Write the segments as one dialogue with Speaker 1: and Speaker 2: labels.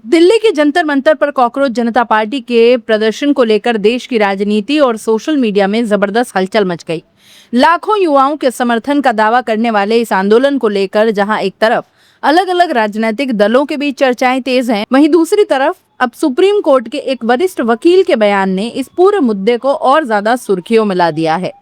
Speaker 1: दिल्ली के जंतर मंतर पर कॉकरोच जनता पार्टी के प्रदर्शन को लेकर देश की राजनीति और सोशल मीडिया में जबरदस्त हलचल मच गई। लाखों युवाओं के समर्थन का दावा करने वाले इस आंदोलन को लेकर जहां एक तरफ अलग अलग राजनीतिक दलों के बीच चर्चाएं तेज हैं, वहीं दूसरी तरफ अब सुप्रीम कोर्ट के एक वरिष्ठ वकील के बयान ने इस पूरे मुद्दे को और ज्यादा सुर्खियों में ला दिया है।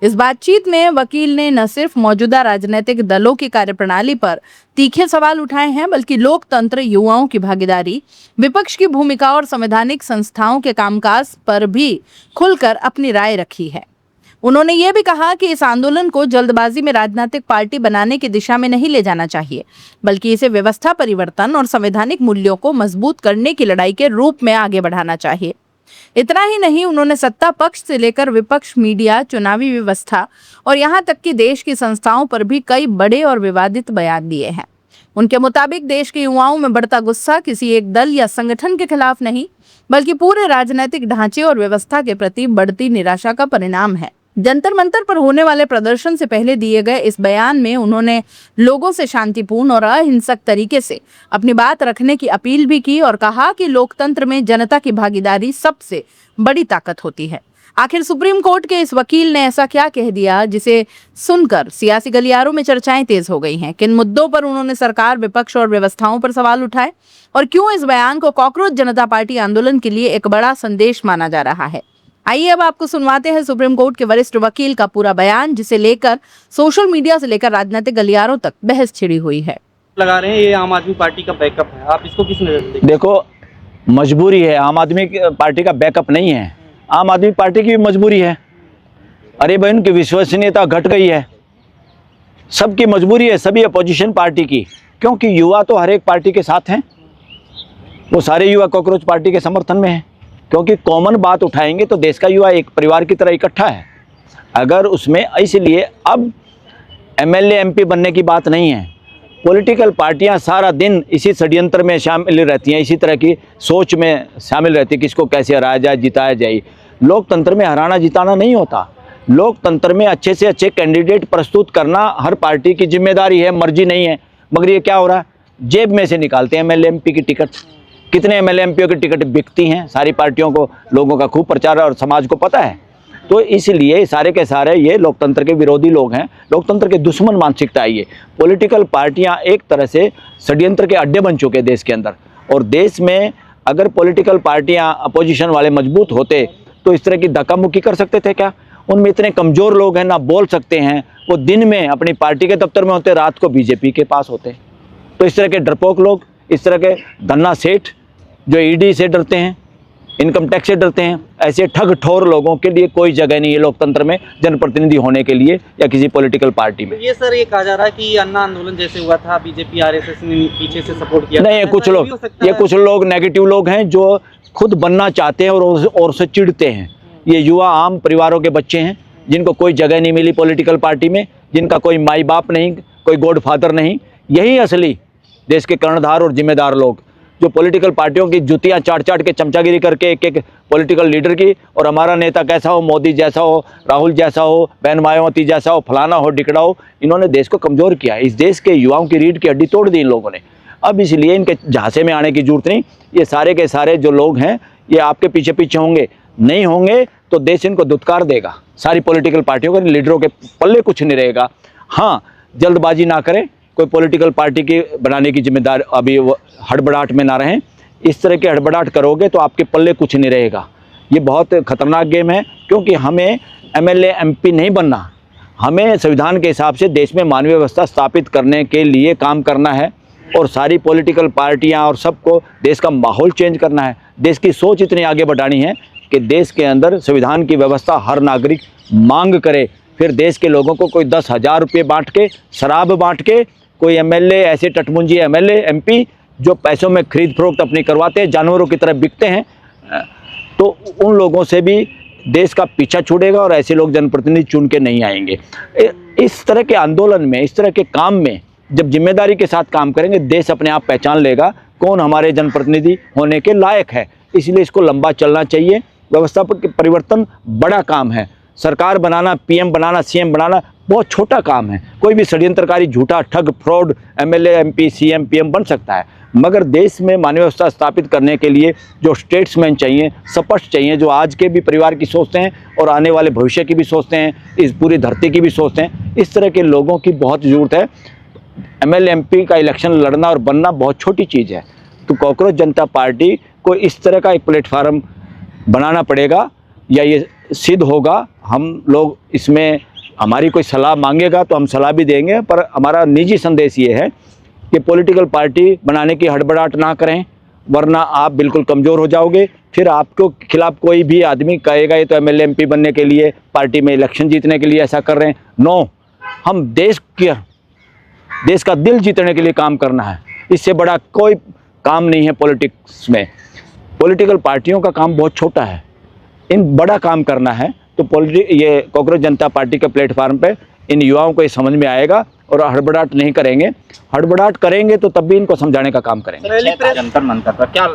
Speaker 1: इस बातचीत में वकील ने न सिर्फ मौजूदा राजनीतिक दलों की कार्यप्रणाली पर तीखे सवाल उठाए हैं, बल्कि लोकतंत्र, युवाओं की भागीदारी, विपक्ष की भूमिका और संवैधानिक संस्थाओं के कामकाज पर भी खुलकर अपनी राय रखी है। उन्होंने ये भी कहा कि इस आंदोलन को जल्दबाजी में राजनीतिक पार्टी बनाने की दिशा में नहीं ले जाना चाहिए, बल्कि इसे व्यवस्था परिवर्तन और संवैधानिक मूल्यों को मजबूत करने की लड़ाई के रूप में आगे बढ़ाना चाहिए। इतना ही नहीं, उन्होंने सत्ता पक्ष से लेकर विपक्ष, मीडिया, चुनावी व्यवस्था और यहाँ तक कि देश की संस्थाओं पर भी कई बड़े और विवादित बयान दिए हैं। उनके मुताबिक देश के युवाओं में बढ़ता गुस्सा किसी एक दल या संगठन के खिलाफ नहीं, बल्कि पूरे राजनीतिक ढांचे और व्यवस्था के प्रति बढ़ती निराशा का परिणाम है। जंतर मंतर पर होने वाले प्रदर्शन से पहले दिए गए इस बयान में उन्होंने लोगों से शांतिपूर्ण और अहिंसक तरीके से अपनी बात रखने की अपील भी की और कहा कि लोकतंत्र में जनता की भागीदारी सबसे बड़ी ताकत होती है। आखिर सुप्रीम कोर्ट के इस वकील ने ऐसा क्या कह दिया जिसे सुनकर सियासी गलियारों में चर्चाएं तेज हो गई हैं? किन मुद्दों पर उन्होंने सरकार, विपक्ष और व्यवस्थाओं पर सवाल उठाए और क्यों इस बयान को कॉकरोच जनता पार्टी आंदोलन के लिए एक बड़ा संदेश माना जा रहा है? आइए अब आपको सुनवाते हैं सुप्रीम कोर्ट के वरिष्ठ वकील का पूरा बयान, जिसे लेकर सोशल मीडिया से लेकर राजनीतिक गलियारों तक बहस छिड़ी हुई है।
Speaker 2: लगा रहे हैं ये आम आदमी पार्टी का बैकअप है, आप इसको किस नजर से देखते हैं?
Speaker 3: देखो, मजबूरी है, आम आदमी पार्टी का बैकअप नहीं है, आम आदमी पार्टी की भी मजबूरी है। अरे भाई, उनकी विश्वसनीयता घट गई है, सबकी मजबूरी है, सभी अपोजिशन पार्टी की, क्योंकि युवा तो हर एक पार्टी के साथ हैं। वो सारे युवा कॉकरोच पार्टी के समर्थन में हैं, क्योंकि कॉमन बात उठाएंगे तो देश का युवा एक परिवार की तरह इकट्ठा है। अगर उसमें, इसलिए अब एमएलए एमपी बनने की बात नहीं है। पॉलिटिकल पार्टियां सारा दिन इसी षड्यंत्र में शामिल रहती हैं, इसी तरह की सोच में शामिल रहती है, किसको कैसे हराया जाए, जिताया जाए। लोकतंत्र में हराना जिताना नहीं होता। लोकतंत्र में अच्छे से अच्छे कैंडिडेट प्रस्तुत करना हर पार्टी की जिम्मेदारी है, मर्जी नहीं है। मगर ये क्या हो रहा है, जेब में से निकालते हैं एमएलए एमपी की टिकट। कितने एमएलए एमपीओ की टिकट बिकती हैं, सारी पार्टियों को, लोगों का खूब प्रचार है और समाज को पता है। तो इसलिए सारे के सारे ये लोकतंत्र के विरोधी लोग हैं, लोकतंत्र के दुश्मन मानसिकता है ये। पॉलिटिकल पार्टियां एक तरह से षड्यंत्र के अड्डे बन चुके हैं देश के अंदर। और देश में अगर पॉलिटिकल पार्टियां, अपोजिशन वाले मजबूत होते तो इस तरह की धक्का मुक्की कर सकते थे क्या? उनमें इतने कमज़ोर लोग हैं, ना बोल सकते हैं। वो दिन में अपनी पार्टी के दफ्तर में होते, रात को बीजेपी के पास होते। तो इस तरह के डरपोक लोग, इस तरह के धन्ना सेठ जो ईडी से डरते हैं, इनकम टैक्स से डरते हैं, ऐसे ठग ठोर लोगों के लिए कोई जगह नहीं है लोकतंत्र में, जनप्रतिनिधि होने के लिए या किसी पॉलिटिकल पार्टी में।
Speaker 2: ये सर, ये कहा जा रहा है कि अन्ना आंदोलन जैसे हुआ था, बीजेपी आरएसएस ने पीछे से सपोर्ट किया।
Speaker 3: नहीं, कुछ लोग नेगेटिव लोग हैं जो खुद बनना चाहते हैं और उससे चिढ़ते हैं। ये युवा आम परिवारों के बच्चे हैं, जिनको कोई जगह नहीं मिली पॉलिटिकल पार्टी में, जिनका कोई माई बाप नहीं, कोई गॉड फादर नहीं। यही असली देश के कर्णधार और जिम्मेदार लोग, जो पॉलिटिकल पार्टियों की जुतियां चाट चाट के, चमचागिरी करके एक एक पॉलिटिकल लीडर की, और हमारा नेता कैसा हो, मोदी जैसा हो, राहुल जैसा हो, बहन मायावती जैसा हो, फलाना हो, ढिकड़ा हो, इन्होंने देश को कमज़ोर किया। इस देश के युवाओं की रीढ़ की हड्डी तोड़ दी इन लोगों ने। अब इसलिए इनके झांसे में आने की जरूरत नहीं। ये सारे के सारे जो लोग हैं, ये आपके पीछे पीछे होंगे, नहीं होंगे तो देश इनको दुत्कार देगा। सारी पॉलिटिकल पार्टियों के लीडरों के पल्ले कुछ नहीं रहेगा। हाँ, जल्दबाजी ना करें, कोई पॉलिटिकल पार्टी की बनाने की जिम्मेदारी, अभी वो हड़बड़ाहट में ना रहें। इस तरह की हड़बड़ाहट करोगे तो आपके पल्ले कुछ नहीं रहेगा। ये बहुत खतरनाक गेम है, क्योंकि हमें एमएलए एमपी नहीं बनना, हमें संविधान के हिसाब से देश में मानवीय व्यवस्था स्थापित करने के लिए काम करना है। और सारी पॉलिटिकल पार्टियां और सबको देश का माहौल चेंज करना है। देश की सोच इतनी आगे बढ़ानी है कि देश के अंदर संविधान की व्यवस्था हर नागरिक मांग करे। फिर देश के लोगों को कोई 10,000 रुपये बांट के, शराब बांट के, कोई एमएलए, ऐसे टटमुंजी एमएलए एमपी जो पैसों में खरीद फरोख्त अपनी करवाते हैं, जानवरों की तरह बिकते हैं, तो उन लोगों से भी देश का पीछा छूटेगा और ऐसे लोग जनप्रतिनिधि चुन के नहीं आएंगे। इस तरह के आंदोलन में, इस तरह के काम में जब जिम्मेदारी के साथ काम करेंगे, देश अपने आप पहचान लेगा कौन हमारे जनप्रतिनिधि होने के लायक है। इसलिए इसको लंबा चलना चाहिए। व्यवस्था परिवर्तन बड़ा काम है। सरकार बनाना, पीएम बनाना, सीएम बनाना बहुत छोटा काम है। कोई भी षड्यंत्रकारी, झूठा, ठग, fraud MLA, MP, CM, PM बन सकता है, मगर देश में मानवीय व्यवस्था स्थापित करने के लिए जो स्टेट्समैन चाहिए, स्पष्ट चाहिए, जो आज के भी परिवार की सोचते हैं और आने वाले भविष्य की भी सोचते हैं, इस पूरी धरती की भी सोचते हैं, इस तरह के लोगों की बहुत ज़रूरत है। एमएलए एमपी का इलेक्शन लड़ना और बनना बहुत छोटी चीज़ है। तो कॉकरोच जनता पार्टी को इस तरह का एक प्लेटफार्म बनाना पड़ेगा, या ये सिद्ध होगा। हम लोग इसमें हमारी कोई सलाह मांगेगा तो हम सलाह भी देंगे, पर हमारा निजी संदेश ये है कि पॉलिटिकल पार्टी बनाने की हड़बड़ाहट ना करें, वरना आप बिल्कुल कमज़ोर हो जाओगे। फिर आपको खिलाफ कोई भी आदमी कहेगा ये तो एमएलए एमपी बनने के लिए, पार्टी में इलेक्शन जीतने के लिए ऐसा कर रहे हैं। नो, हम देश का दिल जीतने के लिए काम करना है। इससे बड़ा कोई काम नहीं है पॉलिटिक्स में। पॉलिटिकल पार्टियों का काम बहुत छोटा है, इन बड़ा काम करना है। तो ये कॉकरोच जनता पार्टी के प्लेटफार्म पे इन युवाओं को ये समझ में आएगा और हड़बड़ाहट नहीं करेंगे। हड़बड़ाहट करेंगे तो तब भी इनको समझाने का काम करेंगे।
Speaker 4: जंतर मंतर पर क्या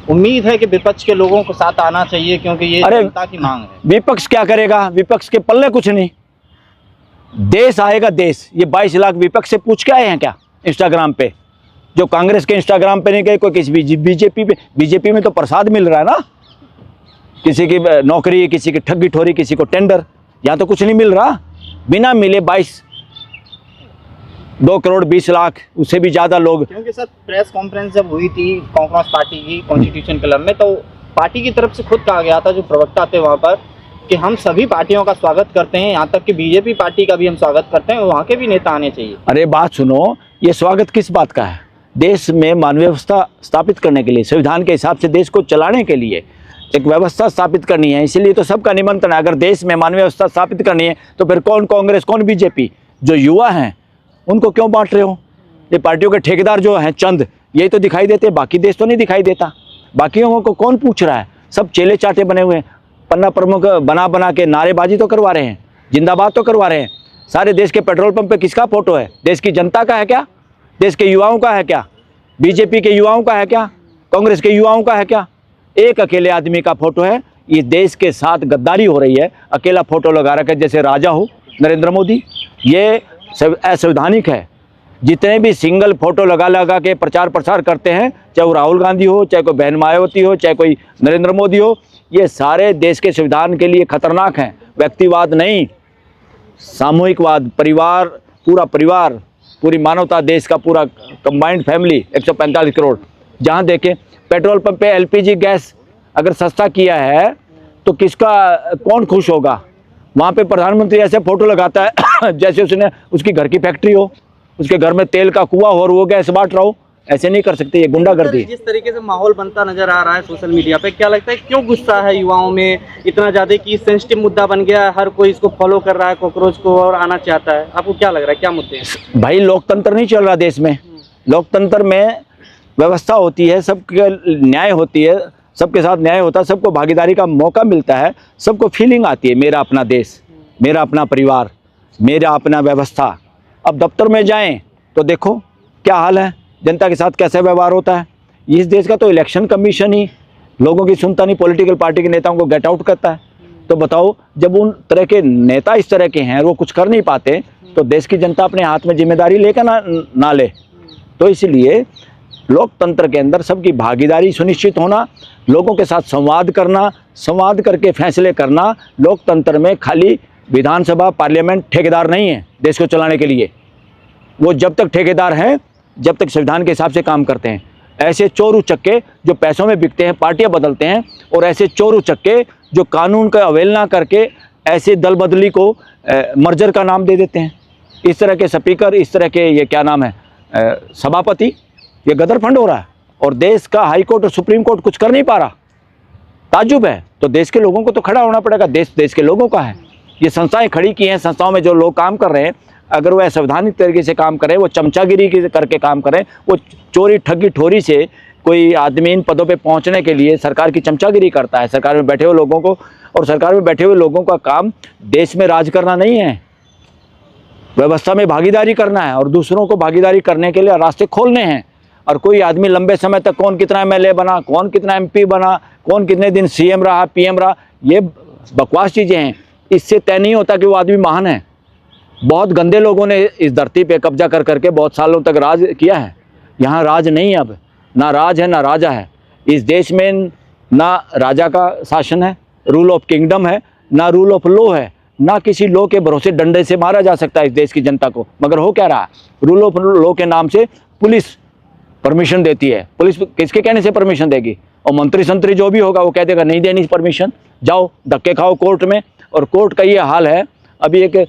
Speaker 4: उम्मीद है कि विपक्ष के लोगों को साथ आना चाहिए, क्योंकि ये जनता की मांग है।
Speaker 3: विपक्ष क्या करेगा? विपक्ष के पल्ले कुछ नहीं। देश आएगा, देश। ये 22 लाख विपक्ष से पूछ के आए हैं क्या इंस्टाग्राम पे? जो कांग्रेस के इंस्टाग्राम पे नहीं गए, कोई किसी बीजेपी पे। बीजेपी में तो प्रसाद मिल रहा है ना, किसी की नौकरी, किसी की ठगी ठोरी, किसी को टेंडर। यहाँ तो कुछ नहीं मिल रहा। बिना मिले 2 करोड़ 20 लाख, उससे भी ज़्यादा लोग।
Speaker 4: क्योंकि सर प्रेस कॉन्फ्रेंस जब हुई थी कांग्रेस पार्टी की कॉन्स्टिट्यूशन क्लब में, तो पार्टी की तरफ से खुद कहा गया था, जो प्रवक्ता थे वहाँ पर, कि हम सभी पार्टियों का स्वागत करते हैं, यहाँ तक कि बीजेपी पार्टी का भी हम स्वागत करते हैं, वहाँ के भी नेता आने चाहिए।
Speaker 3: अरे बात सुनो, ये स्वागत किस बात का है? देश में मानवीय व्यवस्था स्थापित करने के लिए, संविधान के हिसाब से देश को चलाने के लिए एक व्यवस्था स्थापित करनी है। इसीलिए तो सबका निमंत्रण है। अगर देश में मानवीय व्यवस्था स्थापित करनी है तो फिर कौन कांग्रेस, कौन बीजेपी? जो युवा हैं उनको क्यों बांट रहे हो? ये पार्टियों के ठेकेदार जो हैं चंद, यही तो दिखाई देते, बाकी देश तो नहीं दिखाई देता। बाकियों को कौन पूछ रहा है? सब चेले चाटे बने हुए हैं। पन्ना प्रमुख बना के नारेबाजी तो करवा रहे हैं, जिंदाबाद तो करवा रहे हैं। सारे देश के पेट्रोल पंप पे किसका फोटो है? देश की जनता का है क्या? देश के युवाओं का है क्या? बीजेपी के युवाओं का है क्या? कांग्रेस के युवाओं का है क्या? एक अकेले आदमी का फोटो है। ये देश के साथ गद्दारी हो रही है। अकेला फोटो लगा रखा है, जैसे राजा हो नरेंद्र मोदी। ये असंवैधानिक है। जितने भी सिंगल फोटो लगा के प्रचार प्रसार करते हैं, चाहे वो राहुल गांधी हो, चाहे कोई बहन मायावती हो, चाहे कोई नरेंद्र मोदी हो, ये सारे देश के संविधान के लिए खतरनाक हैं। व्यक्तिवाद नहीं, सामूहिकवाद, परिवार, पूरा परिवार, पूरी मानवता, देश का पूरा कंबाइंड फैमिली 145 करोड़। जहाँ देखें पेट्रोल पंप पे एलपीजी गैस अगर सस्ता किया है तो कौन खुश होगा? वहाँ पे प्रधानमंत्री ऐसे फोटो लगाता है जैसे उसने उसकी घर की फैक्ट्री हो, उसके घर में तेल का कुआं हो और वो गैस बांट रहा हो। ऐसे नहीं कर सकते, ये गुंडागर्दी है।
Speaker 2: जिस तरीके से माहौल बनता नजर आ रहा है सोशल मीडिया पे, क्या लगता है क्यों गुस्सा है युवाओं में इतना ज्यादा कि सेंसिटिव मुद्दा बन गया है, हर कोई इसको फॉलो कर रहा है, कॉकरोच को, और आना चाहता है? आपको क्या लग रहा है, क्या मुद्दे हैं?
Speaker 3: भाई लोकतंत्र नहीं चल रहा देश में। लोकतंत्र में व्यवस्था होती है, सबके न्याय होती है, सबके साथ न्याय होता है, सबको भागीदारी का मौका मिलता है, सबको फीलिंग आती है मेरा अपना देश, मेरा अपना परिवार, मेरा अपना व्यवस्था। अब दफ्तर में जाएं तो देखो क्या हाल है, जनता के साथ कैसे व्यवहार होता है। इस देश का तो इलेक्शन कमीशन ही लोगों की सुनता नहीं, पॉलिटिकल पार्टी के नेताओं को गेट आउट करता है। तो बताओ, जब उन तरह के नेता इस तरह के हैं और वो कुछ कर नहीं पाते, तो देश की जनता अपने हाथ में जिम्मेदारी लेकर ना ले। तो इसलिए लोकतंत्र के अंदर सबकी भागीदारी सुनिश्चित होना, लोगों के साथ संवाद करना, संवाद करके फैसले करना। लोकतंत्र में खाली विधानसभा, पार्लियामेंट ठेकेदार नहीं है देश को चलाने के लिए। वो जब तक ठेकेदार हैं, जब तक संविधान के हिसाब से काम करते हैं। ऐसे चोर उचक्के जो पैसों में बिकते हैं, पार्टियां बदलते हैं, और ऐसे चोर उचक्के जो कानून का अवहेलना करके ऐसे दल बदली को मर्जर का नाम दे देते हैं। इस तरह के स्पीकर, इस तरह के ये क्या नाम है, सभापति, ये गदर फंड हो रहा है। और देश का हाई कोर्ट और सुप्रीम कोर्ट कुछ कर नहीं पा रहा। ताज्जुब है। तो देश के लोगों को तो खड़ा होना पड़ेगा। देश के लोगों का है। ये संस्थाएं खड़ी की हैं, संस्थाओं में जो लोग काम कर रहे हैं, अगर वो असंवैधानिक तरीके से काम करें, वो चमचागिरी करके काम करें, वो चोरी ठगी ठोरी से कोई आदमी इन पदों पे पहुंचने के लिए सरकार की चमचागिरी करता है, सरकार में बैठे हुए लोगों को। और सरकार में बैठे हुए लोगों का काम देश में राज करना नहीं है, व्यवस्था में भागीदारी करना है और दूसरों को भागीदारी करने के लिए रास्ते खोलने हैं। और कोई आदमी लंबे समय तक कौन कितना एमएलए बना, कौन कितना एमपी बना, कौन कितने दिन सीएम रहा, पीएम रहा, ये बकवास चीज़ें हैं। इससे तय नहीं होता कि वो आदमी महान है। बहुत गंदे लोगों ने इस धरती पे कब्जा कर करके बहुत सालों तक राज किया है। यहाँ राज नहीं है अब। ना राज है ना राजा है। इस देश में ना राजा का शासन है, रूल ऑफ किंगडम है, ना रूल ऑफ लॉ है, ना किसी लॉ के भरोसे डंडे से मारा जा सकता है इस देश की जनता को। मगर हो क्या रहा है, रूल ऑफ लॉ के नाम से पुलिस परमिशन देती है। पुलिस किसके कहने से परमिशन देगी? और मंत्री संतरी जो भी होगा वो कह देगा नहीं देनी परमिशन, जाओ धक्के खाओ कोर्ट में। और कोर्ट का ये हाल है, अभी एक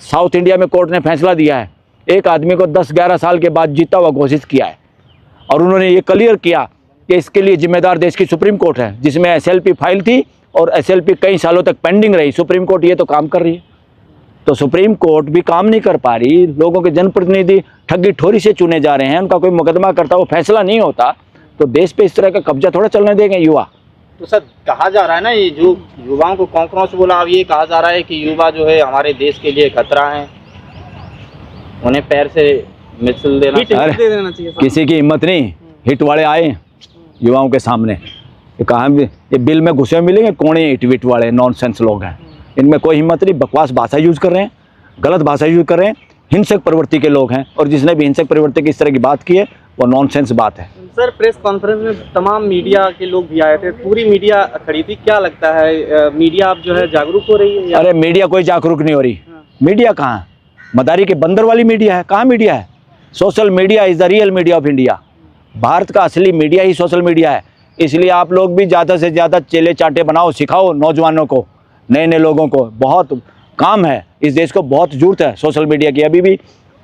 Speaker 3: साउथ इंडिया में कोर्ट ने फैसला दिया है, एक आदमी को 10-11 साल के बाद जीता हुआ घोषित किया है। और उन्होंने ये क्लियर किया कि इसके लिए जिम्मेदार देश की सुप्रीम कोर्ट है, जिसमें एसएलपी फाइल थी और एसएलपी कई सालों तक पेंडिंग रही। सुप्रीम कोर्ट ये तो काम कर रही है, तो सुप्रीम कोर्ट भी काम नहीं कर पा रही। लोगों के जनप्रतिनिधि ठगी ठोरी से चुने जा रहे हैं, उनका कोई मुकदमा करता वो फैसला नहीं होता, तो देश पे इस तरह का कब्जा थोड़ा चलने देंगे युवा।
Speaker 4: तो सर कहा जा रहा है ना, ये जो युवाओं को कॉन्फ्रेंस बोला, अब ये कहा जा रहा है कि युवा जो है हमारे देश के लिए खतरा है, उन्हें पैर से मिसल देना
Speaker 2: हिट
Speaker 4: चाहिए।
Speaker 2: दे देना चाहिए सर।
Speaker 3: किसी की हिम्मत नहीं, हिट वाले आए युवाओं के सामने, ये कहाँ ये बिल में घुसे हुए मिलेंगे, कौन है हिट विट वाले नॉनसेंस लोग हैं, इनमें कोई हिम्मत नहीं, बकवास भाषा यूज़ कर रहे हैं, गलत भाषा यूज़ कर रहे हैं, हिंसक प्रवृत्ति के लोग हैं। और जिसने भी हिंसक प्रवृत्ति की इस तरह की बात की है वो नॉनसेंस बात है।
Speaker 2: सर प्रेस कॉन्फ्रेंस में तमाम मीडिया के लोग भी आए थे, पूरी मीडिया खड़ी थी, क्या लगता है मीडिया अब जो है जागरूक हो रही है या?
Speaker 3: अरे मीडिया कोई जागरूक नहीं हो रही। मीडिया कहाँ है? मदारी के बंदर वाली मीडिया है, कहाँ मीडिया है? Social media is the real media of India. Bharat का असली मीडिया ही सोशल मीडिया है। इसलिए आप लोग भी ज़्यादा से ज़्यादा चेले चाटे बनाओ, सिखाओ नौजवानों को, नए नए लोगों को। बहुत काम है, इस देश को बहुत जरूरत है सोशल मीडिया की। अभी भी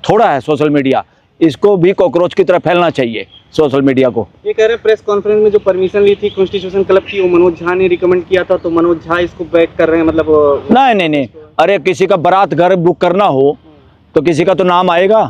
Speaker 3: थोड़ा है सोशल मीडिया, इसको भी कॉकरोच की तरह फैलना चाहिए सोशल मीडिया को।
Speaker 2: ये कह रहे हैं प्रेस कॉन्फ्रेंस में जो परमिशन ली थी कॉन्स्टिट्यूशन क्लब की, वो मनोज झा ने रिकमेंड किया था, तो मनोज झा इसको बैक कर रहे हैं, मतलब
Speaker 3: नहीं, अरे किसी का बारात घर बुक करना हो तो किसी का तो नाम आएगा,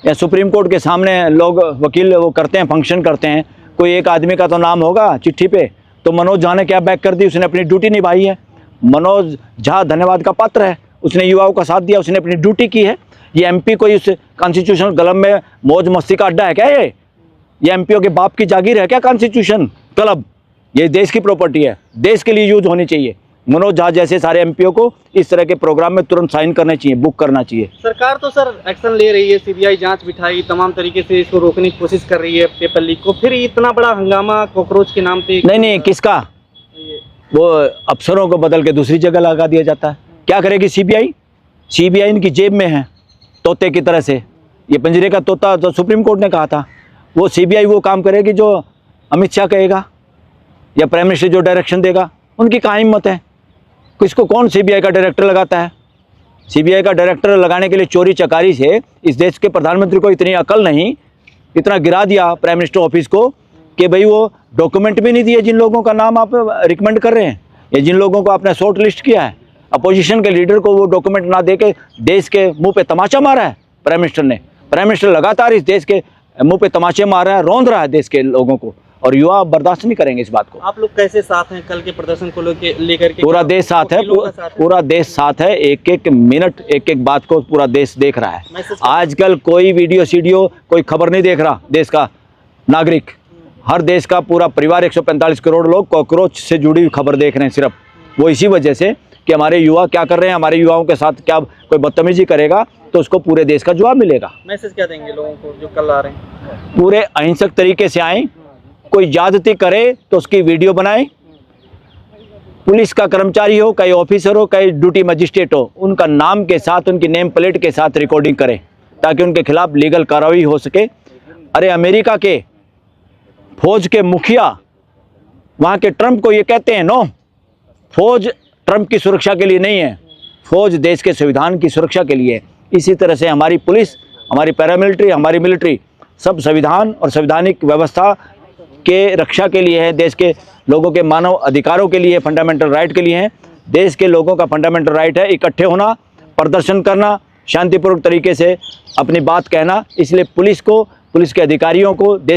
Speaker 3: या सुप्रीम कोर्ट के सामने लोग वकील वो करते हैं, फंक्शन करते हैं, कोई एक आदमी का तो नाम होगा चिट्ठी पे। तो मनोज झा ने क्या बैक कर दी? उसने अपनी ड्यूटी निभाई है। मनोज झा धन्यवाद का पात्र है, उसने युवाओं का साथ दिया, उसने अपनी ड्यूटी की है। ये एमपी कोई उस कॉन्स्टिट्यूशन क्लब में मौज मस्ती का अड्डा है क्या? ये एमपीओ के बाप की जागीर है क्या कॉन्स्टिट्यूशन क्लब? ये देश की प्रॉपर्टी है, देश के लिए यूज होनी चाहिए। मनोज झा जैसे सारे एमपीओ को इस तरह के प्रोग्राम में तुरंत साइन करने चाहिए, बुक करना चाहिए।
Speaker 2: सरकार तो सर एक्शन ले रही है, सीबीआई जांच बिठाई, तमाम तरीके से इसको रोकने की कोशिश कर रही है पेपर लीक को, फिर इतना बड़ा हंगामा कॉकरोच के नाम पे।
Speaker 3: नहीं, किसका? वो अफसरों को बदल के दूसरी जगह लगा दिया जाता है। क्या करेगी सीबीआई? सीबीआई इनकी जेब में है तोते की तरह से। ये पिंजरे का तोता तो सुप्रीम कोर्ट ने कहा था, वो सीबीआई वो काम करेगी जो अमित शाह कहेगा या प्राइम मिनिस्टर जो डायरेक्शन देगा। उनकी कहाँ हिम्मत है? किसको कौन सीबीआई का डायरेक्टर लगाता है? सीबीआई का डायरेक्टर लगाने के लिए चोरी चकारी से इस देश के प्रधानमंत्री को इतनी अकल नहीं, इतना गिरा दिया प्राइम मिनिस्टर ऑफिस को कि भाई वो डॉक्यूमेंट भी नहीं दिए जिन लोगों का नाम आप रिकमेंड कर रहे हैं, या जिन लोगों को आपने शॉर्ट लिस्ट किया है। अपोजिशन के लीडर को वो डॉक्यूमेंट ना दे के देश के मुंह पे तमाचा मारा है प्राइम मिनिस्टर ने। प्राइम मिनिस्टर लगातार इस देश के मुंह पे तमाचे मार रहा है, रौंद रहा है देश के लोगों को, और युवा बर्दाश्त नहीं करेंगे इस बात को।
Speaker 2: आप लोग कैसे साथ हैं कल के प्रदर्शन को लेकर के?
Speaker 3: पूरा देश साथ है, पूरा देश साथ है। एक एक मिनट एक एक बात को पूरा देश देख रहा है। आजकल कोई वीडियो सीडियो कोई खबर नहीं देख रहा देश का नागरिक। हर देश का पूरा परिवार 145 करोड़ लोग कॉकरोच से जुड़ी हुई खबर देख रहे हैं सिर्फ। वो इसी वजह से कि हमारे युवा क्या कर रहे हैं, हमारे युवाओं के साथ क्या कोई बदतमीजी करेगा तो उसको पूरे देश का जवाब मिलेगा।
Speaker 2: मैसेज क्या देंगे लोगों को जो कल आ रहे हैं?
Speaker 3: पूरे अहिंसक तरीके से आए, कोई ज्यादती करे तो उसकी वीडियो बनाए। पुलिस का कर्मचारी हो, कई ऑफिसर हो, कई ड्यूटी मजिस्ट्रेट हो, उनका नाम के साथ, उनकी नेम प्लेट के साथ रिकॉर्डिंग करें ताकि उनके खिलाफ लीगल कार्रवाई हो सके। अरे अमेरिका के फौज के मुखिया वहाँ के ट्रंप को ये कहते हैं, नो, फौज ट्रंप की सुरक्षा के लिए नहीं है, फौज देश के संविधान की सुरक्षा के लिए है। इसी तरह से हमारी पुलिस, हमारी पैरामिलिट्री, हमारी मिलिट्री सब संविधान और संवैधानिक व्यवस्था के रक्षा के लिए है, देश के लोगों के मानव अधिकारों के लिए, फंडामेंटल राइट के लिए है। देश के लोगों का फंडामेंटल राइट है इकट्ठे होना, प्रदर्शन करना, शांतिपूर्वक तरीके से अपनी बात कहना। इसलिए पुलिस को, पुलिस के अधिकारियों को देश